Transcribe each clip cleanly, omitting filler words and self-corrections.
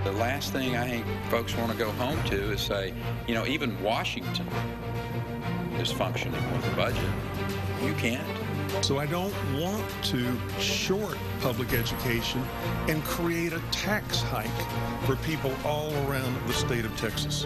The last thing I think folks want to go home to is say, you know, even Washington is functioning with a budget. You can't. So I don't want to short public education and create a tax hike for people all around the state of Texas.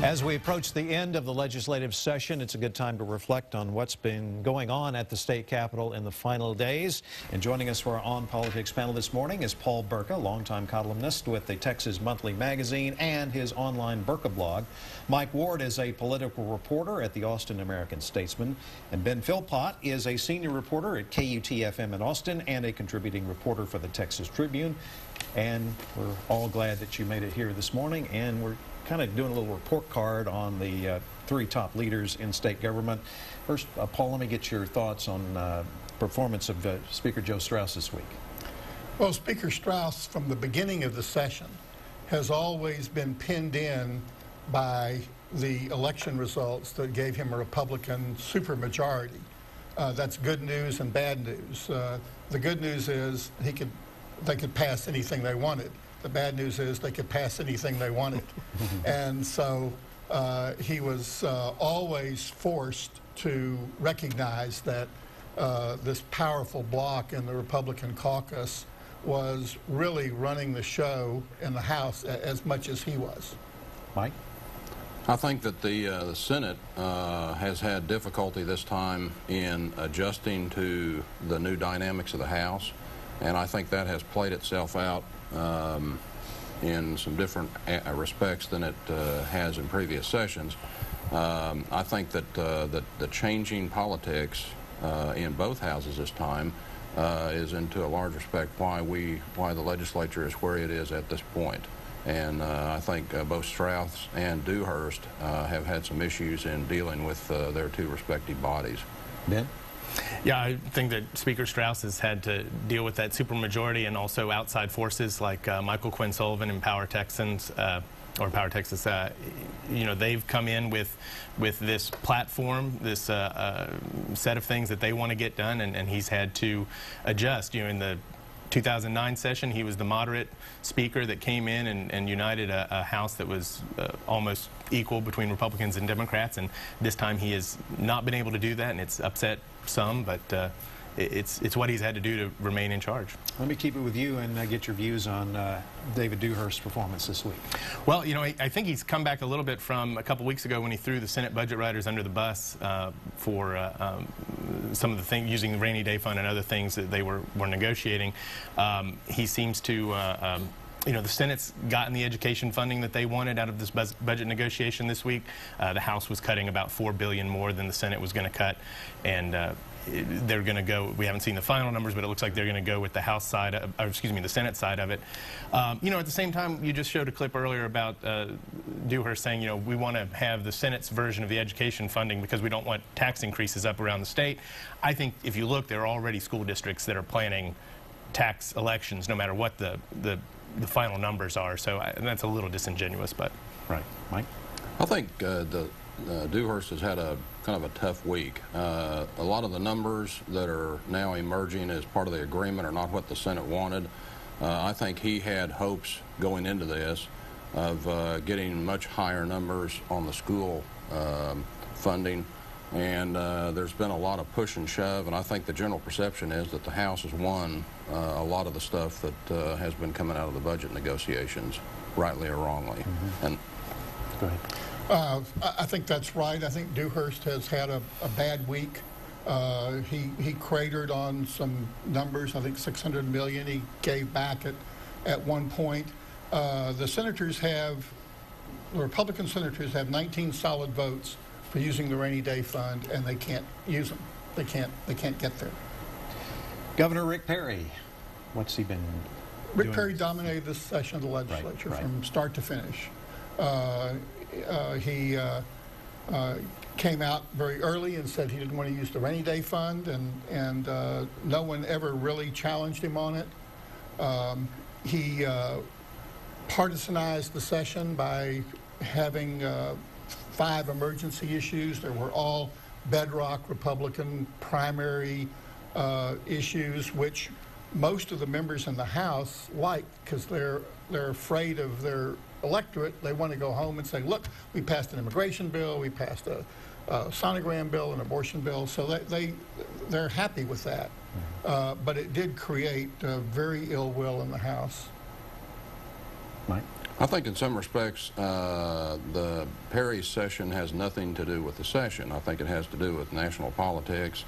As we approach the end of the legislative session, it's a good time to reflect on what's been going on at the state capitol in the final days. And joining us for our On Politics panel this morning is Paul Burka, longtime columnist with the Texas Monthly Magazine and his online Burka blog. Mike Ward is a political reporter at the Austin American-Statesman. And Ben Philpott is a senior reporter at KUTFM in Austin and a contributing reporter for the Texas Tribune. And we're all glad that you made it here this morning, and we're kind of doing a little report card on the three top leaders in state government. First, Paul, let me get your thoughts on performance of Speaker Joe Straus this week. Well, Speaker Straus, from the beginning of the session, has always been pinned in by the election results that gave him a Republican supermajority. That's good news and bad news. The good news is they could pass anything they wanted. The bad news is they could pass anything they wanted. And so he was always forced to recognize that this powerful bloc in the Republican caucus was really running the show in the House as much as he was. Mike? I think that the Senate has had difficulty this time in adjusting to the new dynamics of the House, and I think that has played itself out in some different respects than it has in previous sessions. I think that the changing politics in both houses this time is, to a large respect, why the legislature is where it is at this point. And I think both Straus and Dewhurst have had some issues in dealing with their two respective bodies. Ben? Yeah, I think that Speaker Straus has had to deal with that supermajority and also outside forces like Michael Quinn Sullivan and Power Texans, or Power Texas. You know, they've come in with this platform, this set of things that they want to get done, and he's had to adjust. You know, in the 2009 session, he was the moderate speaker that came in and united a House that was almost equal between Republicans and Democrats, and this time he has not been able to do that, and it's upset some, but it's what he's had to do to remain in charge. Let me keep it with you and get your views on David Dewhurst's performance this week. Well, you know, I think he's come back a little bit from a couple weeks ago when he threw the Senate budget writers under the bus for some of the things, using the rainy day fund and other things that they were negotiating. He seems to you know, the Senate's gotten the education funding that they wanted out of this budget negotiation this week. The House was cutting about $4 billion more than the Senate was going to cut, and they're going to go. We haven't seen the final numbers, but it looks like they're going to go with the House side, or excuse me, the Senate side of it. You know, at the same time, you just showed a clip earlier about Dewhurst saying, you know, we want to have the Senate's version of the education funding because we don't want tax increases up around the state. I think if you look, there are already school districts that are planning tax elections, no matter what the final numbers are, so that's a little disingenuous, but... Right. Mike? I think Dewhurst has had a kind of a tough week. A lot of the numbers that are now emerging as part of the agreement are not what the Senate wanted. I think he had hopes going into this of getting much higher numbers on the school funding, and there's been a lot of push and shove, and I think the general perception is that the House has won a lot of the stuff that has been coming out of the budget negotiations, rightly or wrongly. And go ahead. I think that's right. I think Dewhurst has had a bad week. He cratered on some numbers. I think $600 million he gave back at one point. The Republican senators have 19 solid votes for using the rainy day fund, and they can't use them. They can't get there. Governor Rick Perry, what's he been Rick Perry dominated this session of the legislature from start to finish. He came out very early and said he didn't want to use the rainy day fund, and no one ever really challenged him on it. He partisanized the session by having 5 emergency issues. They were all bedrock Republican primary issues, which most of the members in the House like, because they're afraid of their electorate. They want to go home and say, look, we passed an immigration bill, we passed a sonogram bill, an abortion bill, so they're happy with that. But it did create very ill will in the House. Mike? I think in some respects the Perry session has nothing to do with the session. I think it has to do with national politics,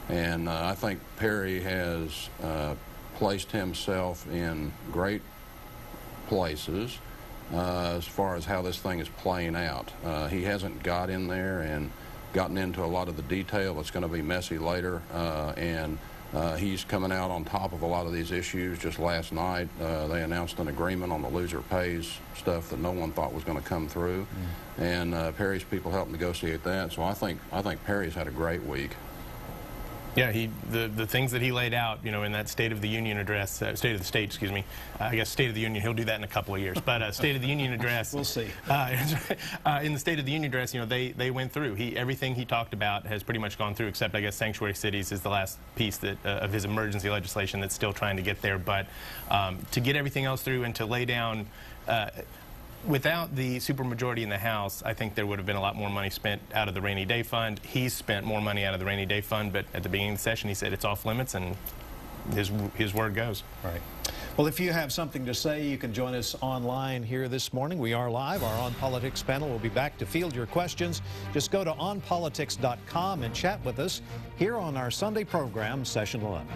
and I think Perry has placed himself in great places as far as how this thing is playing out. He hasn't got in there and gotten into a lot of the detail. It's going to be messy later, and he's coming out on top of a lot of these issues. Just last night, they announced an agreement on the loser pays stuff that no one thought was going to come through, and Perry's people helped negotiate that. So I think Perry's had a great week. Yeah, the things that he laid out, in that State of the Union address, State of the State, excuse me. I guess State of the Union, he'll do that in a couple of years. But State of the Union address, we'll see. In the State of the Union address, they went through. Everything he talked about has pretty much gone through, except I guess sanctuary cities is the last piece of his emergency legislation that's still trying to get there. But to get everything else through and to lay down. Without the supermajority in the House, I think there would have been a lot more money spent out of the rainy day fund. He's spent more money out of the rainy day fund, but at the beginning of the session he said it's off limits, and his word goes. Right. Well, if you have something to say, you can join us online here this morning. We are live. Our On Politics panel will be back to field your questions. Just go to onpolitics.com and chat with us here on our Sunday program, Session 11.